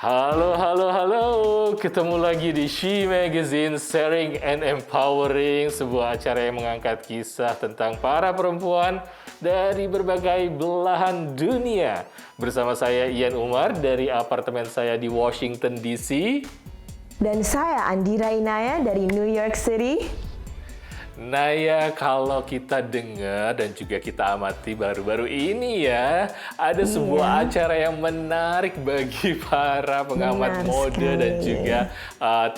Halo, halo, halo. Ketemu lagi di She Magazine, Sharing and Empowering, sebuah acara yang mengangkat kisah tentang para perempuan dari berbagai belahan dunia. Bersama saya Ian Umar dari apartemen saya di Washington DC. Dan saya Andira Inaya dari New York City. Naya, kalau kita dengar dan juga kita amati baru-baru ini ya, ada sebuah acara yang menarik bagi para pengamat mode dan juga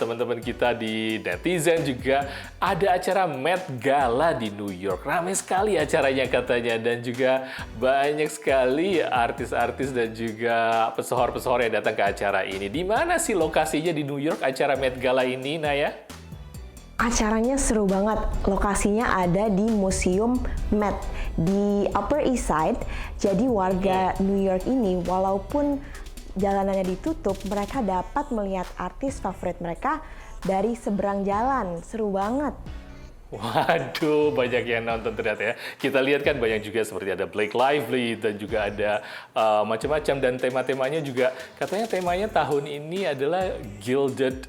teman-teman kita di netizen juga. Ada acara Met Gala di New York. Ramai sekali acaranya katanya dan juga banyak sekali artis-artis dan juga pesohor-pesohor yang datang ke acara ini. Di mana sih lokasinya di New York acara Met Gala ini, Naya? Acaranya seru banget. Lokasinya ada di Museum Met di Upper East Side. Jadi warga New York ini walaupun jalanannya ditutup, mereka dapat melihat artis favorit mereka dari seberang jalan. Seru banget. Waduh, banyak yang nonton ternyata ya. Kita lihat kan banyak juga seperti ada Blake Lively dan juga ada macam-macam dan tema-temanya juga katanya temanya tahun ini adalah Gilded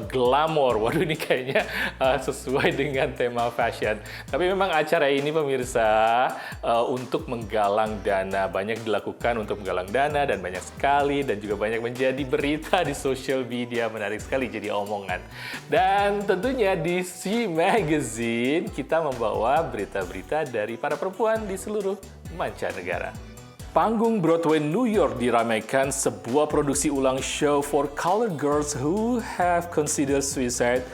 Glamour. Waduh, ini kayaknya sesuai dengan tema fashion. Tapi memang acara ini pemirsa untuk menggalang dana, banyak dilakukan untuk menggalang dana dan banyak sekali dan juga banyak menjadi berita di social media, menarik sekali jadi omongan. Dan tentunya di She Magazine kita membawa berita-berita dari para perempuan di seluruh mancanegara. Panggung Broadway New York diramaikan sebuah produksi ulang show for colored girls who have considered suicide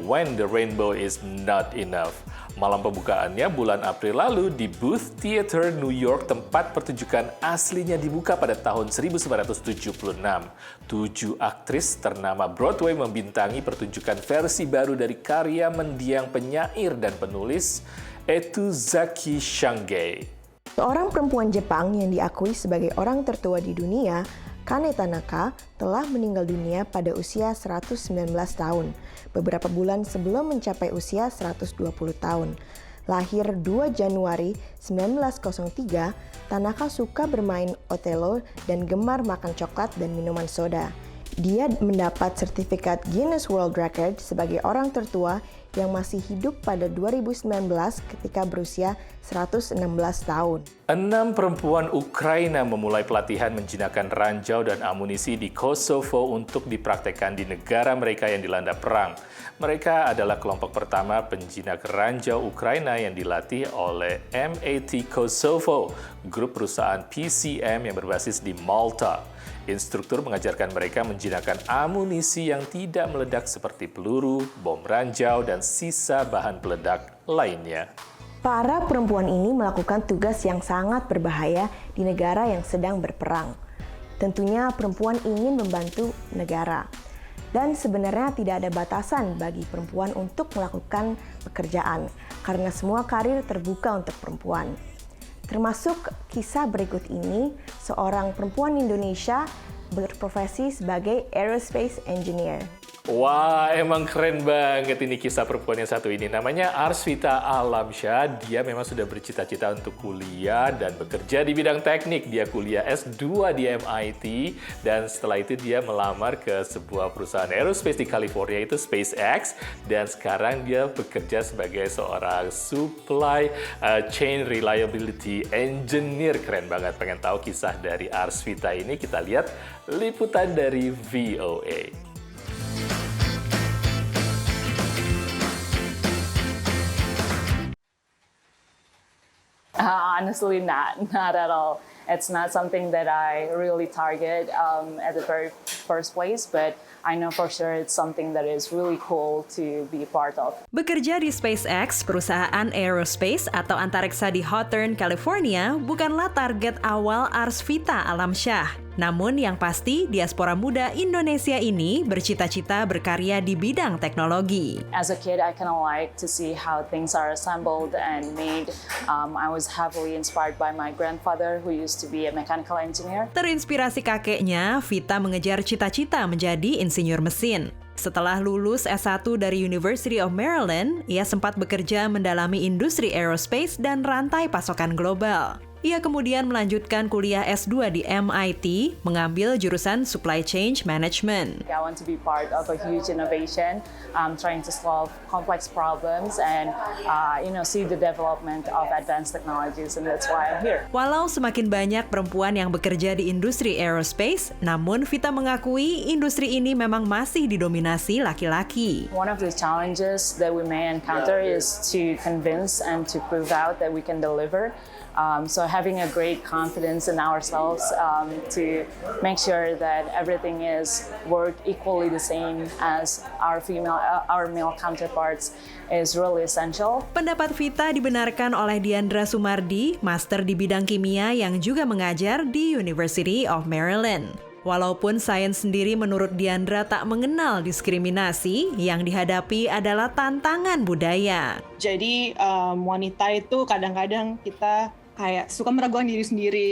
when the rainbow is not enough. Malam pembukaannya bulan April lalu di Booth Theater New York, tempat pertunjukan aslinya dibuka pada tahun 1976. 7 aktris ternama Broadway membintangi pertunjukan versi baru dari karya mendiang penyair dan penulis Etuzaki Shange. Seorang perempuan Jepang yang diakui sebagai orang tertua di dunia, Kane Tanaka, telah meninggal dunia pada usia 119 tahun, beberapa bulan sebelum mencapai usia 120 tahun. Lahir 2 Januari 1903, Tanaka suka bermain Othello dan gemar makan coklat dan minuman soda. Dia mendapat sertifikat Guinness World Record sebagai orang tertua yang masih hidup pada 2019 ketika berusia 116 tahun. 6 perempuan Ukraina memulai pelatihan menjinakkan ranjau dan amunisi di Kosovo untuk dipraktekkan di negara mereka yang dilanda perang. Mereka adalah kelompok pertama penjinak ranjau Ukraina yang dilatih oleh MAT Kosovo, grup perusahaan PCM yang berbasis di Malta. Instruktur mengajarkan mereka menjinakkan amunisi yang tidak meledak seperti peluru, bom ranjau, dan sisa bahan peledak lainnya. Para perempuan ini melakukan tugas yang sangat berbahaya di negara yang sedang berperang. Tentunya perempuan ingin membantu negara. Dan sebenarnya tidak ada batasan bagi perempuan untuk melakukan pekerjaan, karena semua karir terbuka untuk perempuan. Termasuk kisah berikut ini, seorang perempuan Indonesia berprofesi sebagai aerospace engineer. Wah, emang keren banget ini kisah perempuan yang satu ini. Namanya Arsvita Alamsyah. Dia memang sudah bercita-cita untuk kuliah dan bekerja di bidang teknik. Dia kuliah S2 di MIT dan setelah itu dia melamar ke sebuah perusahaan aerospace di California, itu SpaceX. Dan sekarang dia bekerja sebagai seorang supply chain reliability engineer. Keren banget. Pengen tahu kisah dari Arsvita ini? Kita lihat liputan dari VOA. Honestly, not at all. It's not something that I really target at the very first place, but I know for sure it's something that is really cool to be part of. Bekerja di SpaceX, perusahaan aerospace atau antariksa di Hawthorne, California, bukanlah target awal Arsvita Alamsyah. Namun yang pasti, diaspora muda Indonesia ini bercita-cita berkarya di bidang teknologi. As a kid, I kind of like to see how things are assembled and made. I was heavily inspired by my grandfather who used to be a mechanical engineer. Terinspirasi kakeknya, Vita mengejar cita-cita menjadi insinyur mesin. Setelah lulus S1 dari University of Maryland, ia sempat bekerja mendalami industri aerospace dan rantai pasokan global. Ia kemudian melanjutkan kuliah S2 di MIT, mengambil jurusan Supply Chain Management. I want to be part of a huge innovation, trying to solve complex problems and see the development of advanced technologies, and that's why I'm here. Walau semakin banyak perempuan yang bekerja di industri aerospace, namun Vita mengakui industri ini memang masih didominasi laki-laki. One of the challenges that we may encounter is to convince and to prove out that we can deliver. So having a great confidence in ourselves to make sure that everything is worked equally the same as our male counterparts is really essential. Pendapat Vita dibenarkan oleh Diandra Sumardi, master di bidang kimia yang juga mengajar di University of Maryland. Walaupun sains sendiri menurut Diandra tak mengenal diskriminasi, yang dihadapi adalah tantangan budaya. Jadi wanita itu kadang-kadang kita kayak suka meragukan diri sendiri,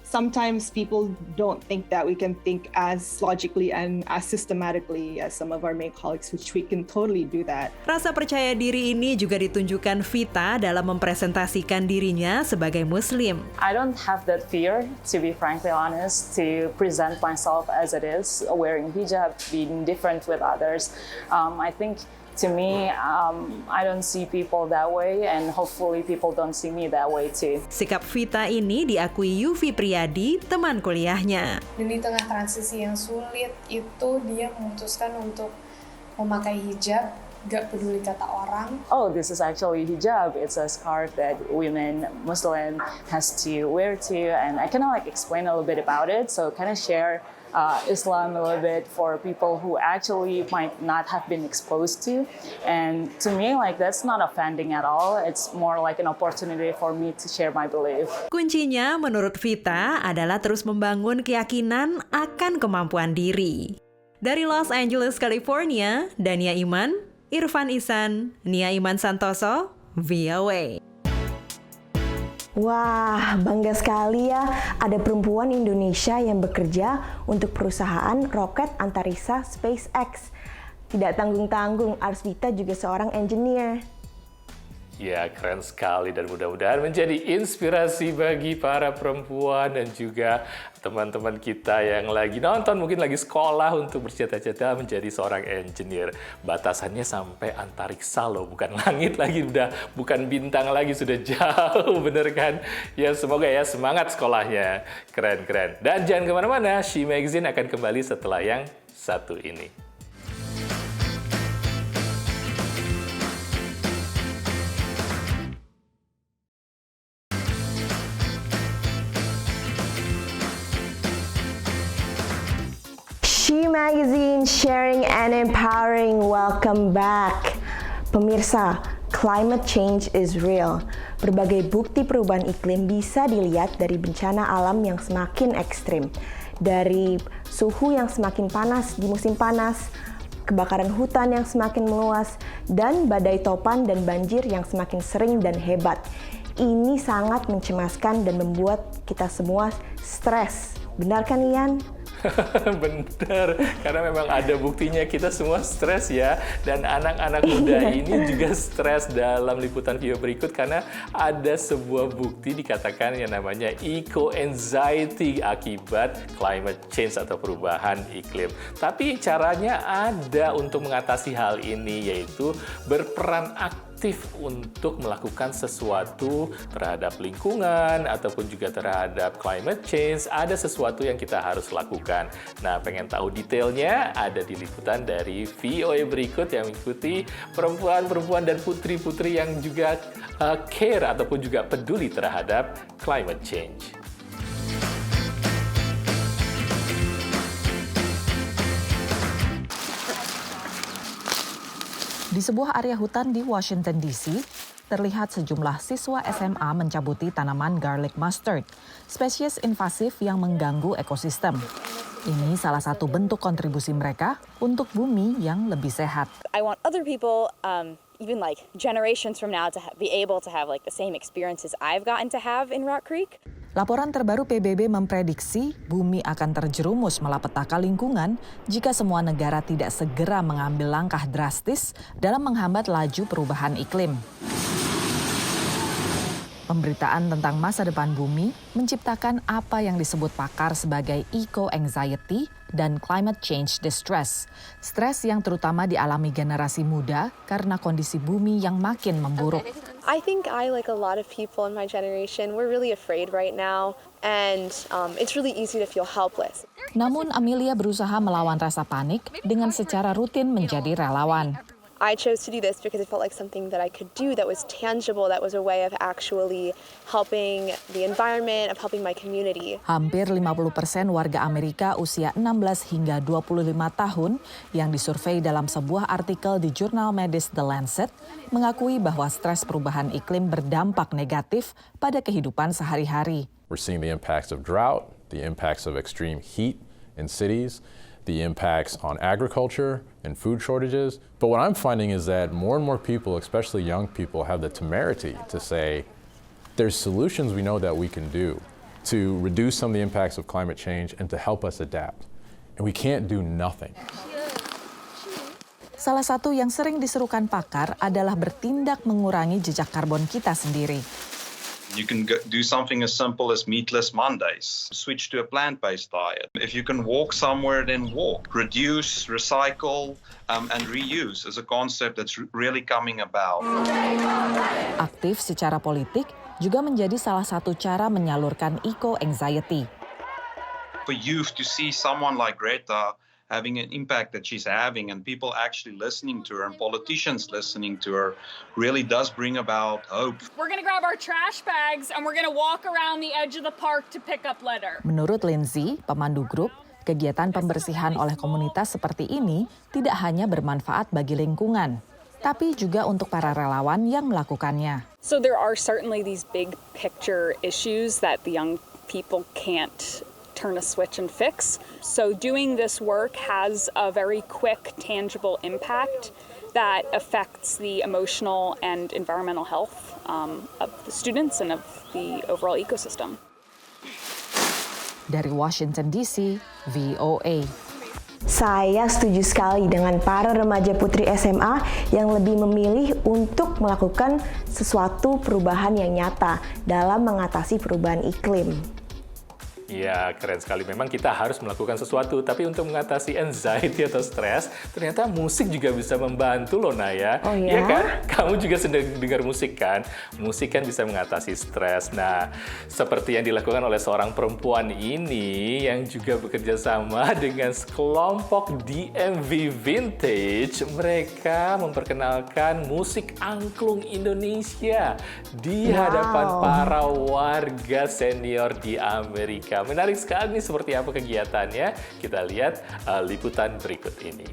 Sometimes people don't think that we can think as logically and as systematically as some of our male colleagues, which we can totally do that. Rasa percaya diri ini juga ditunjukkan Vita dalam mempresentasikan dirinya sebagai Muslim. I don't have that fear, to be frankly honest, to present myself as it is, wearing hijab, being different with others. I think to me, I don't see people that way, and hopefully people don't see me that way too. Sikap Vita ini diakui Yuvi Priyadi, teman kuliahnya. Dan di tengah transisi yang sulit itu dia memutuskan untuk memakai hijab, gak peduli kata orang. Oh, this is actually hijab. It's a scarf that women Muslim has to wear too, and I kind of explain a little bit about it, so kind of share Islam a little bit for people who actually might not have been exposed to. And to me, that's not offending at all. It's more like an opportunity for me to share my belief. Kuncinya menurut Vita adalah terus membangun keyakinan akan kemampuan diri. Dari Los Angeles, California, Dania Iman, Irfan Isan, Nia Iman Santoso, VOA. Wah, bangga sekali ya ada perempuan Indonesia yang bekerja untuk perusahaan roket antariksa SpaceX. Tidak tanggung-tanggung, Arsvita juga seorang engineer. Ya, keren sekali dan mudah-mudahan menjadi inspirasi bagi para perempuan dan juga teman-teman kita yang lagi nonton, mungkin lagi sekolah untuk bercita-cita menjadi seorang engineer. Batasannya sampai antariksa loh, bukan langit lagi, udah bukan bintang lagi, sudah jauh, bener kan? Ya, semoga ya semangat sekolahnya. Keren-keren. Dan jangan kemana-mana, She Magazine akan kembali setelah yang satu ini. She Magazine, sharing and empowering. Welcome back. Pemirsa, climate change is real. Berbagai bukti perubahan iklim bisa dilihat dari bencana alam yang semakin ekstrim. Dari suhu yang semakin panas di musim panas, kebakaran hutan yang semakin meluas, dan badai topan dan banjir yang semakin sering dan hebat. Ini sangat mencemaskan dan membuat kita semua stres. Benar kan, Ian? Benar, karena memang ada buktinya kita semua stres ya. Dan anak-anak muda ini juga stres. Dalam liputan video berikut karena ada sebuah bukti dikatakan yang namanya eco-anxiety akibat climate change atau perubahan iklim. Tapi caranya ada untuk mengatasi hal ini, yaitu berperan aktif untuk melakukan sesuatu terhadap lingkungan ataupun juga terhadap climate change. Ada sesuatu yang kita harus lakukan. Nah, pengen tahu detailnya? Ada di liputan dari VOA berikut yang mengikuti perempuan-perempuan dan putri-putri yang juga care ataupun juga peduli terhadap climate change. Di sebuah area hutan di Washington, D.C., terlihat sejumlah siswa SMA mencabuti tanaman garlic mustard, spesies invasif yang mengganggu ekosistem. Ini salah satu bentuk kontribusi mereka untuk bumi yang lebih sehat. I want other people, even generations from now, to be able to have the same experiences I've gotten to have in Rock Creek. Laporan terbaru PBB memprediksi bumi akan terjerumus malapetaka lingkungan jika semua negara tidak segera mengambil langkah drastis dalam menghambat laju perubahan iklim. Pemberitaan tentang masa depan bumi menciptakan apa yang disebut pakar sebagai eco-anxiety dan climate change distress. Stres yang terutama dialami generasi muda karena kondisi bumi yang makin memburuk. I think I, like a lot of people in my generation, we're really afraid right now, and it's really easy to feel helpless. Namun Amelia berusaha melawan rasa panik dengan secara rutin menjadi relawan. I chose to do this because it felt like something that I could do that was tangible, that was a way of actually helping the environment, of helping my community. Hampir 50% warga Amerika usia 16 hingga 25 tahun yang disurvei dalam sebuah artikel di jurnal medis The Lancet mengakui bahwa stres perubahan iklim berdampak negatif pada kehidupan sehari-hari. We're seeing the impacts of drought, the impacts of extreme heat in cities, the impacts on agriculture and food shortages. But what I'm finding is that more and more people, especially young people, have the temerity to say there's solutions we know that we can do to reduce some of the impacts of climate change and to help us adapt. And we can't do nothing. Salah satu yang sering diserukan pakar adalah bertindak mengurangi jejak karbon kita sendiri. You can do something as simple as meatless Mondays. Switch to a plant-based diet. If you can walk somewhere, then walk. Reduce, recycle, and reuse is a concept that's really coming about. Aktif secara politik juga menjadi salah satu cara menyalurkan eco-anxiety. For youth to see someone like Greta having an impact that she's having and people actually listening to her and politicians listening to her really does bring about hope. We're going to grab our trash bags and we're going to walk around the edge of the park to pick up litter. Menurut Lindsay, pemandu grup, kegiatan pembersihan oleh komunitas seperti ini tidak hanya bermanfaat bagi lingkungan, tapi juga untuk para relawan yang melakukannya. So there are certainly these big picture issues that the young people can't turn a switch and fix. So doing this work has a very quick, tangible impact that affects the emotional and environmental health of the students and of the overall ecosystem. Dari Washington DC, VOA. Saya setuju sekali dengan para remaja putri SMA yang lebih memilih untuk melakukan sesuatu perubahan yang nyata dalam mengatasi perubahan iklim. Ya, keren sekali. Memang kita harus melakukan sesuatu, tapi untuk mengatasi anxiety atau stres, ternyata musik juga bisa membantu loh, Naya. Oh ya? Iya kan? Kamu juga sedang dengar musik kan? Musik kan bisa mengatasi stres. Nah, seperti yang dilakukan oleh seorang perempuan ini yang juga bekerja sama dengan sekelompok DMV Vintage, mereka memperkenalkan musik angklung Indonesia di hadapan para warga senior di Amerika. Menarik sekali nih seperti apa kegiatannya. Kita lihat liputan berikut ini.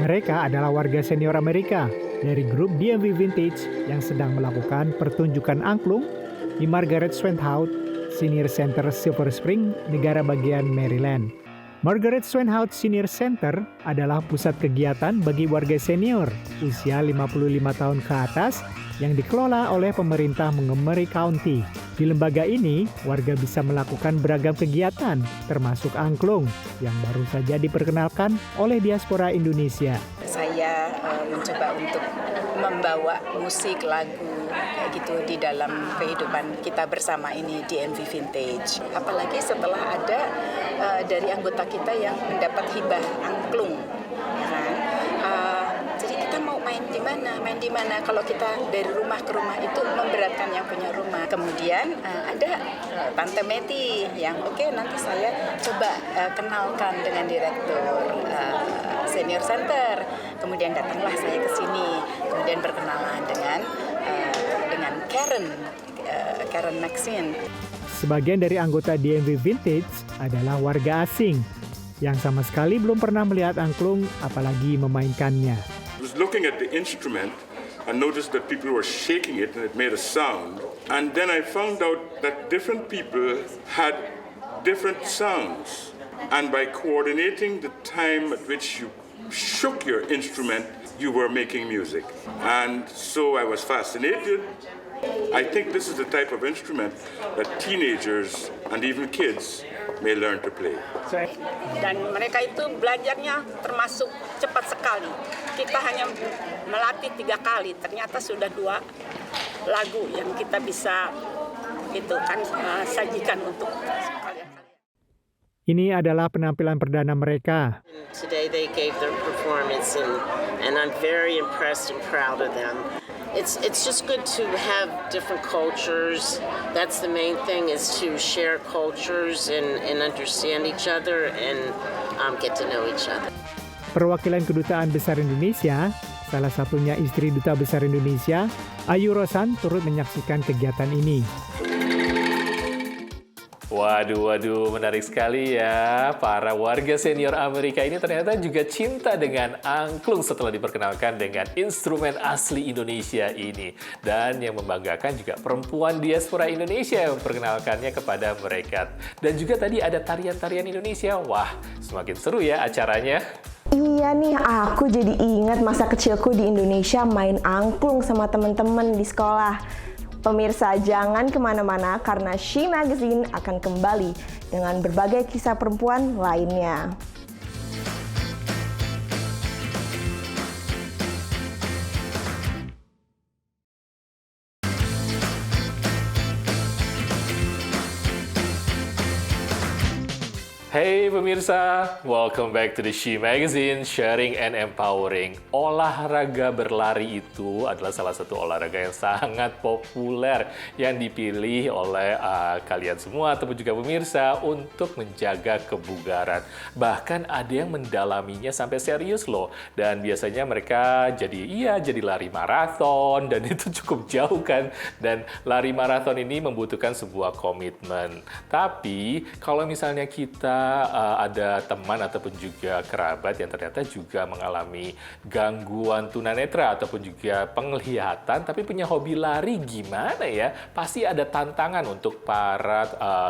Mereka adalah warga senior Amerika dari grup DMV Vintage yang sedang melakukan pertunjukan angklung di Margaret Swenhout Senior Center, Silver Spring, negara bagian Maryland. Margaret Swenhout Senior Center adalah pusat kegiatan bagi warga senior usia 55 tahun ke atas yang dikelola oleh pemerintah Montgomery County. Di lembaga ini, warga bisa melakukan beragam kegiatan, termasuk angklung, yang baru saja diperkenalkan oleh diaspora Indonesia. Saya mencoba untuk membawa musik, lagu, kayak gitu di dalam kehidupan kita bersama ini di DMV Vintage. Apalagi setelah ada dari anggota kita yang mendapat hibah angklung. Jadi kita mau main di mana kalau kita dari rumah ke rumah itu memberatkan yang punya rumah. Kemudian ada Tante Meti yang nanti saya coba kenalkan dengan direktur Senior Center. Kemudian datanglah saya ke sini, kemudian berkenalan dengan Karen Maxine. Sebagian dari anggota DMV Vintage adalah warga asing yang sama sekali belum pernah melihat angklung apalagi memainkannya. I was looking at the instrument and noticed that people were shaking it and it made a sound. And then I found out that different people had different sounds. And by coordinating the time at which you shook your instrument, you were making music. And so I was fascinated I think this is the type of instrument that teenagers and even kids may learn to play. Dan mereka itu belajarnya termasuk cepat sekali. Kita hanya melatih 3 kali, ternyata sudah 2 lagu yang kita bisa sajikan untuk kalian. Ini adalah penampilan perdana mereka. Today they gave their performance and I'm very impressed and proud of them. It's just good to have different cultures. That's the main thing, is to share cultures and understand each other and get to know each other. Perwakilan Kedutaan Besar Indonesia, salah satunya istri Duta Besar Indonesia, Ayu Rosan, turut menyaksikan kegiatan ini. Waduh, menarik sekali ya. Para warga senior Amerika ini ternyata juga cinta dengan angklung setelah diperkenalkan dengan instrumen asli Indonesia ini. Dan yang membanggakan juga perempuan diaspora Indonesia yang memperkenalkannya kepada mereka. Dan juga tadi ada tarian-tarian Indonesia. Wah, semakin seru ya acaranya. Iya nih, aku jadi ingat masa kecilku di Indonesia main angklung sama teman-teman di sekolah. Pemirsa, jangan kemana-mana karena She Magazine akan kembali dengan berbagai kisah perempuan lainnya. Hey pemirsa, welcome back to the She Magazine, sharing and empowering. Olahraga berlari itu adalah salah satu olahraga yang sangat populer yang dipilih oleh kalian semua ataupun juga pemirsa untuk menjaga kebugaran. Bahkan ada yang mendalaminya sampai serius loh. Dan biasanya mereka jadi lari maraton dan itu cukup jauh kan. Dan lari maraton ini membutuhkan sebuah komitmen. Tapi kalau misalnya kita ada teman ataupun juga kerabat yang ternyata juga mengalami gangguan tunanetra ataupun juga penglihatan tapi punya hobi lari, gimana ya? Pasti ada tantangan untuk para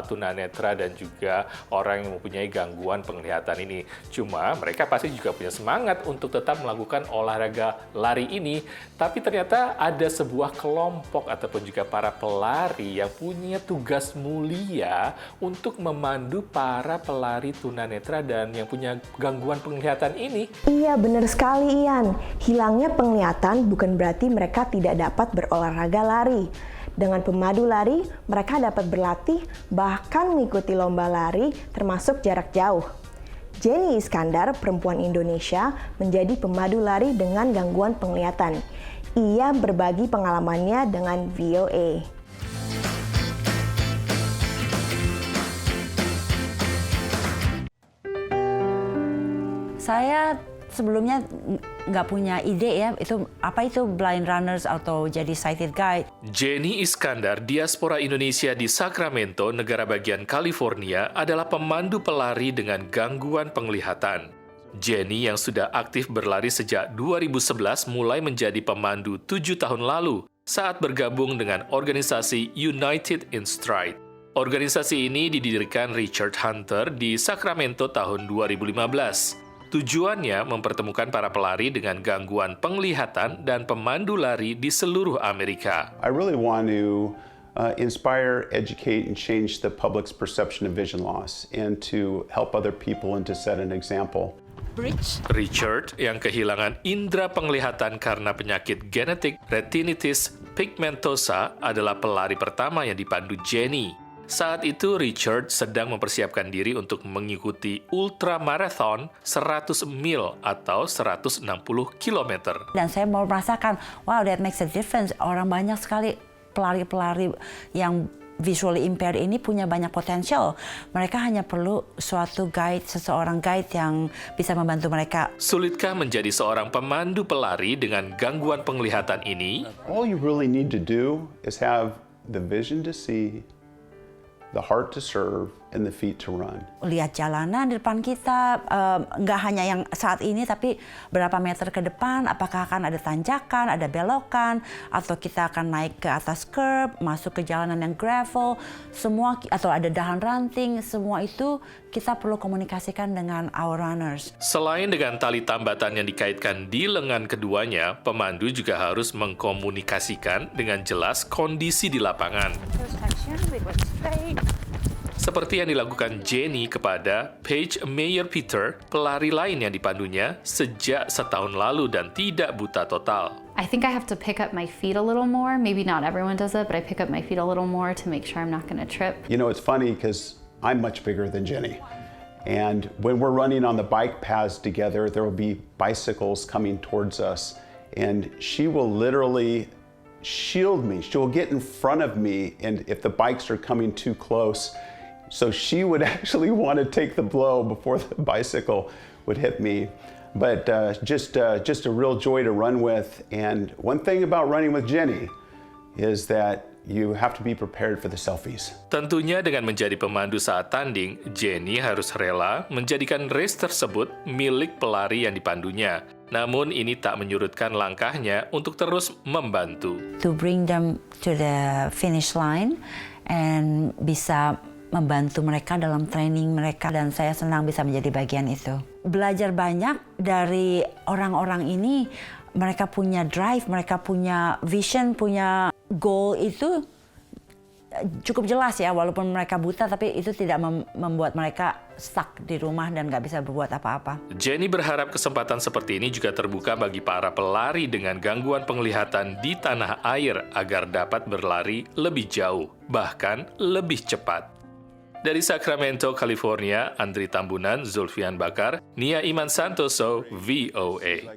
tunanetra dan juga orang yang mempunyai gangguan penglihatan ini. Cuma mereka pasti juga punya semangat untuk tetap melakukan olahraga lari ini. Tapi ternyata ada sebuah kelompok ataupun juga para pelari yang punya tugas mulia untuk memandu para pelari tunanetra dan yang punya gangguan penglihatan ini. Iya, benar sekali Ian. Hilangnya penglihatan bukan berarti mereka tidak dapat berolahraga lari. Dengan pemandu lari, mereka dapat berlatih bahkan mengikuti lomba lari termasuk jarak jauh. Jenny Iskandar, perempuan Indonesia, menjadi pemandu lari dengan gangguan penglihatan. Ia berbagi pengalamannya dengan VOA. Saya sebelumnya nggak punya ide ya, apa itu blind runners atau jadi sighted guide. Jenny Iskandar, diaspora Indonesia di Sacramento, negara bagian California, adalah pemandu pelari dengan gangguan penglihatan. Jenny yang sudah aktif berlari sejak 2011 mulai menjadi pemandu 7 tahun lalu saat bergabung dengan organisasi United in Stride. Organisasi ini didirikan Richard Hunter di Sacramento tahun 2015. Tujuannya mempertemukan para pelari dengan gangguan penglihatan dan pemandu lari di seluruh Amerika. I really want to inspire, educate, and change the public's perception of vision loss and to help other people and to set an example. Richard yang kehilangan indera penglihatan karena penyakit genetik retinitis pigmentosa adalah pelari pertama yang dipandu Jenny. Saat itu, Richard sedang mempersiapkan diri untuk mengikuti ultramarathon 100 mil atau 160 km. Dan saya mau merasakan, wow, that makes a difference. Orang banyak sekali pelari-pelari yang visually impaired ini punya banyak potensial. Mereka hanya perlu suatu guide, seseorang guide yang bisa membantu mereka. Sulitkah menjadi seorang pemandu pelari dengan gangguan penglihatan ini? All you really need to do is have the vision to see the heart to serve, and the feet to run. Lihat jalanan di depan kita, nggak hanya yang saat ini, tapi berapa meter ke depan, apakah akan ada tanjakan, ada belokan, atau kita akan naik ke atas curb, masuk ke jalanan yang gravel, semua, atau ada dahan ranting, semua itu kita perlu komunikasikan dengan our runners. Selain dengan tali tambatan yang dikaitkan di lengan keduanya, pemandu juga harus mengkomunikasikan dengan jelas kondisi di lapangan. Seperti yang dilakukan Jenny kepada Paige Mayer-Peter, pelari lain yang dipandunya sejak setahun lalu dan tidak buta total. I think I have to pick up my feet a little more. Maybe not everyone does it, but I pick up my feet a little more to make sure I'm not going to trip. You know, it's funny because I'm much bigger than Jenny. And when we're running on the bike paths together, there will be bicycles coming towards us. And she will literally shield me. She will get in front of me, and if the bikes are coming too close, so she would actually want to take the blow before the bicycle would hit me. But just a real joy to run with. And one thing about running with Jenny is that you have to be prepared for the selfies. Tentunya dengan menjadi pemandu saat tanding, Jenny harus rela menjadikan race tersebut milik pelari yang dipandunya. Namun ini tak menyurutkan langkahnya untuk terus membantu. To bring them to the finish line and bisa membantu mereka dalam training mereka, dan saya senang bisa menjadi bagian itu. Belajar banyak dari orang-orang ini, mereka punya drive, mereka punya vision, punya goal itu cukup jelas ya, walaupun mereka buta, tapi itu tidak membuat mereka stuck di rumah dan nggak bisa berbuat apa-apa. Jenny berharap kesempatan seperti ini juga terbuka bagi para pelari dengan gangguan penglihatan di tanah air agar dapat berlari lebih jauh, bahkan lebih cepat. Dari Sacramento, California, Andri Tambunan, Zulfian Bakar, Nia Iman Santoso, VOA.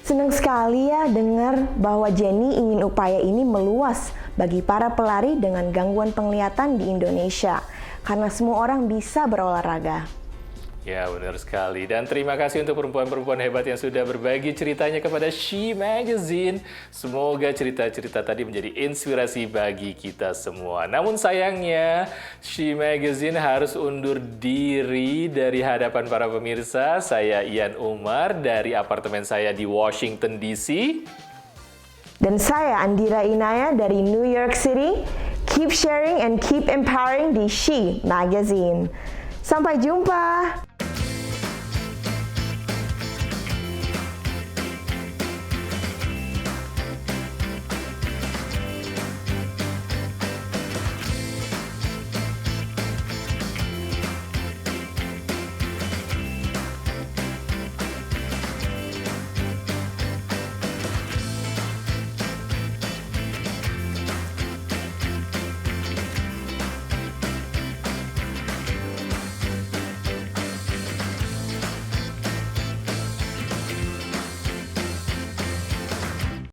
Senang sekali ya dengar bahwa Jenny ingin upaya ini meluas bagi para pelari dengan gangguan penglihatan di Indonesia, karena semua orang bisa berolahraga. Ya, benar sekali. Dan terima kasih untuk perempuan-perempuan hebat yang sudah berbagi ceritanya kepada She Magazine. Semoga cerita-cerita tadi menjadi inspirasi bagi kita semua. Namun sayangnya, She Magazine harus undur diri dari hadapan para pemirsa. Saya Ian Umar dari apartemen saya di Washington, D.C. Dan saya Andira Inaya dari New York City. Keep sharing and keep empowering di She Magazine. Sampai jumpa!